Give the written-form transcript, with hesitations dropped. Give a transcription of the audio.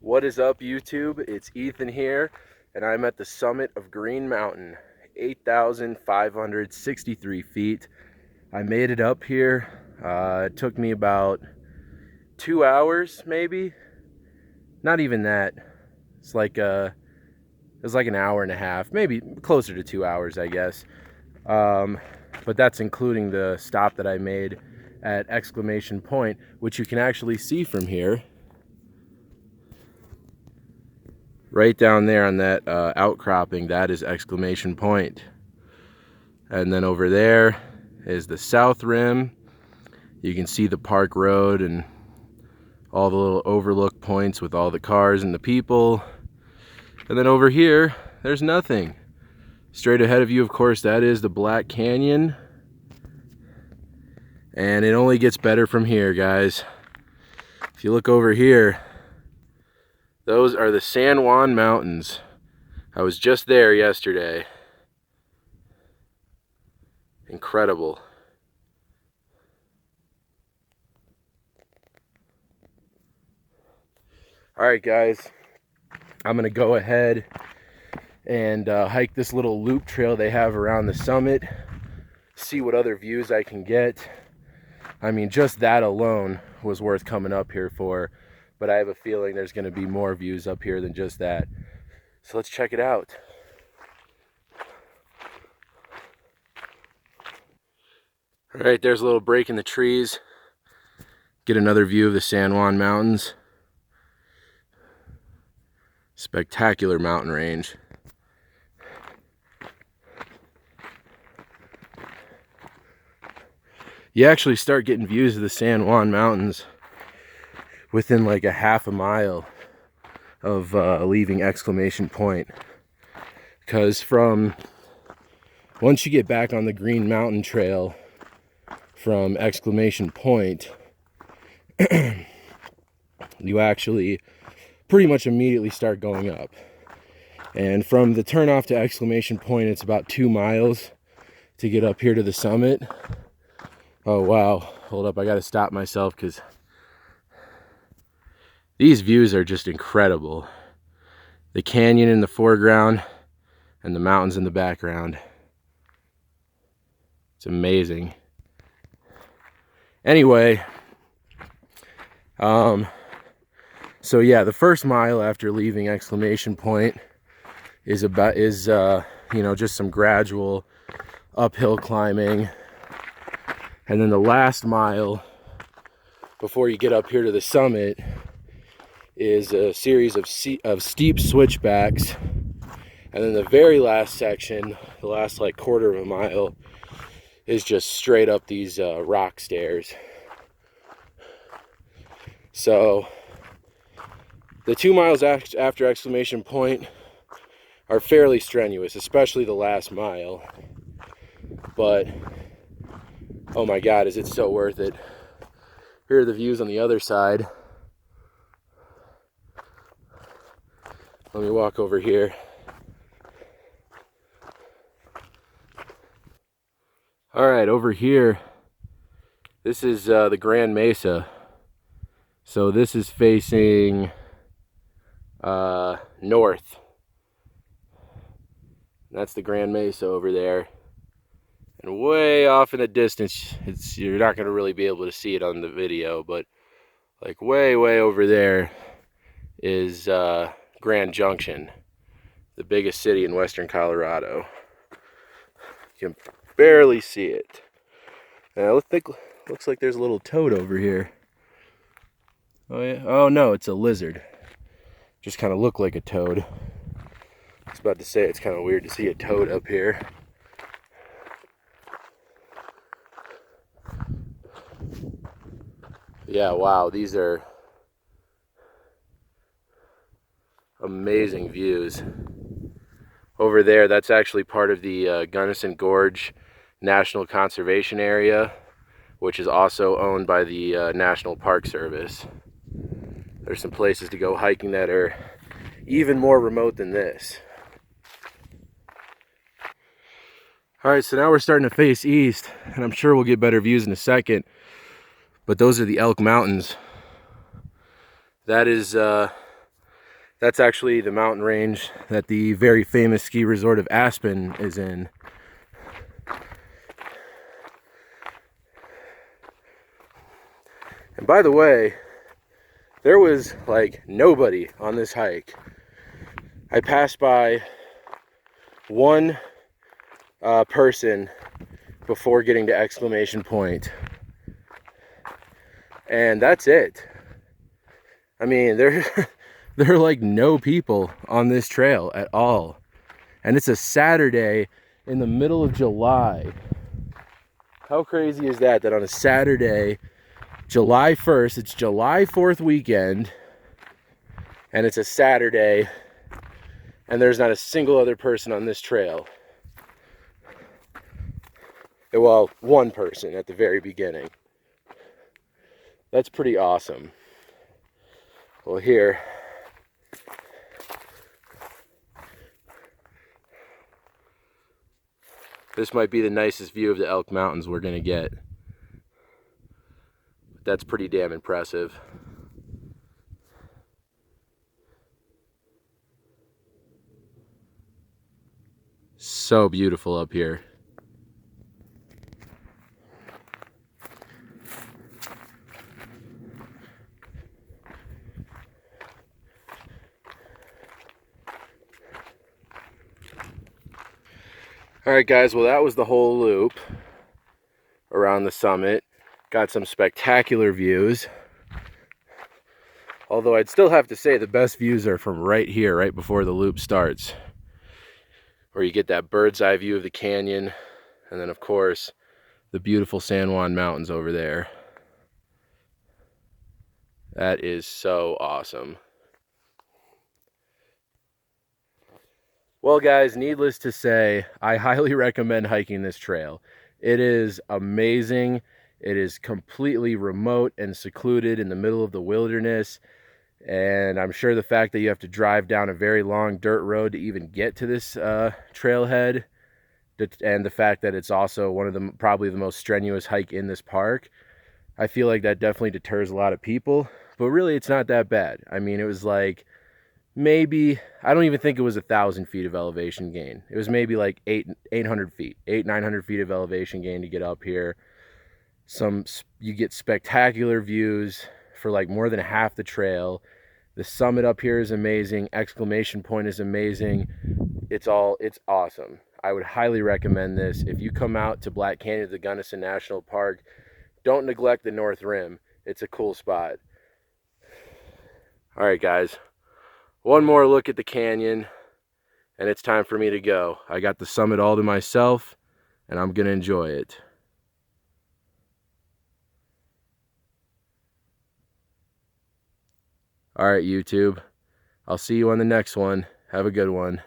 What is up, YouTube? It's Ethan here, and I'm at the summit of Green Mountain, 8,563 feet. I made it up here. It took me about 2 hours, maybe. Not even that. It's like it was like an hour and a half, maybe closer to 2 hours, I guess. But that's including the stop that I made at Exclamation Point, which you can actually see from here. Right down there on that outcropping, that is Exclamation Point. And then over there is the south rim. You can see the park road and all the little overlook points with all the cars and the people. And then over here, there's nothing. Straight ahead of you, of course, that is the Black Canyon. And it only gets better from here, guys. If you look over here, those are the San Juan Mountains. I was just there yesterday. Incredible. All right, guys. I'm gonna go ahead and hike this little loop trail they have around the summit. See what other views I can get. I mean, just that alone was worth coming up here for. But I have a feeling there's going to be more views up here than just that. So let's check it out. All right, there's a little break in the trees. Get another view of the San Juan Mountains. Spectacular mountain range. You actually start getting views of the San Juan Mountains within like a half a mile of leaving Exclamation Point, because from once you get back on the Green Mountain Trail from Exclamation Point, you actually pretty much immediately start going up. And from the turnoff to Exclamation Point, it's about 2 miles to get up here to the summit. Oh wow, hold up, I gotta stop myself because these views are just incredible. The canyon in the foreground and the mountains in the background. It's amazing. Anyway, so yeah, the first mile after leaving Exclamation Point is you know, just some gradual uphill climbing. And then the last mile before you get up here to the summit is a series of steep switchbacks, and then the very last section, the last like quarter of a mile, is just straight up these rock stairs. So the 2 miles after Exclamation Point are fairly strenuous, especially the last mile, but oh my god, is it so worth it. Here are the views on the other side. Let me walk over here. All right, over here, this is the Grand Mesa. So this is facing north. That's the Grand Mesa over there. And way off in the distance, you're not going to really be able to see it on the video, but like way over there is Grand Junction, the biggest city in western Colorado. You can barely see it. And looks like there's a little toad over here. Oh yeah. Oh no, it's a lizard. Just kind of look like a toad. I was about to say it's kind of weird to see a toad up here. Yeah, wow, these are amazing views. Over there, that's actually part of the Gunnison Gorge National Conservation Area, which is also owned by the National Park Service. There's some places to go hiking that are even more remote than this. All right, so now we're starting to face east, and I'm sure we'll get better views in a second, but those are the Elk Mountains. That is That's actually the mountain range that the very famous ski resort of Aspen is in. And by the way, there was like nobody on this hike. I passed by one person before getting to exclamation point, and that's it. I mean, there are like no people on this trail at all, and it's a Saturday in the middle of July. How crazy is that, that on a Saturday, July 1st, it's July 4th weekend, and it's a Saturday, and there's not a single other person on this trail. Well, one person at the very beginning. That's pretty awesome. Well, here, this might be the nicest view of the Elk Mountains we're gonna get. That's pretty damn impressive. So beautiful up here. Alright guys, well that was the whole loop around the summit. Got some spectacular views. Although I'd still have to say the best views are from right here, right before the loop starts. Where you get that bird's eye view of the canyon, and then of course the beautiful San Juan Mountains over there. That is so awesome. Well guys, needless to say, I highly recommend hiking this trail. It is amazing. It is completely remote and secluded in the middle of the wilderness. And I'm sure the fact that you have to drive down a very long dirt road to even get to this trailhead, and the fact that it's also one of the probably the most strenuous hike in this park, I feel like that definitely deters a lot of people. But really, it's not that bad. I mean, it was like maybe, I don't even think it was 1,000 feet of elevation gain. It was maybe like 800 feet, 900 feet of elevation gain to get up here. You get spectacular views for like more than half the trail. The summit up here is amazing. Exclamation point is amazing. It's awesome. I would highly recommend this. If you come out to Black Canyon, the Gunnison National Park, don't neglect the North Rim. It's a cool spot. All right, guys. One more look at the canyon, and it's time for me to go. I got the summit all to myself, and I'm gonna enjoy it. All right, YouTube. I'll see you on the next one. Have a good one.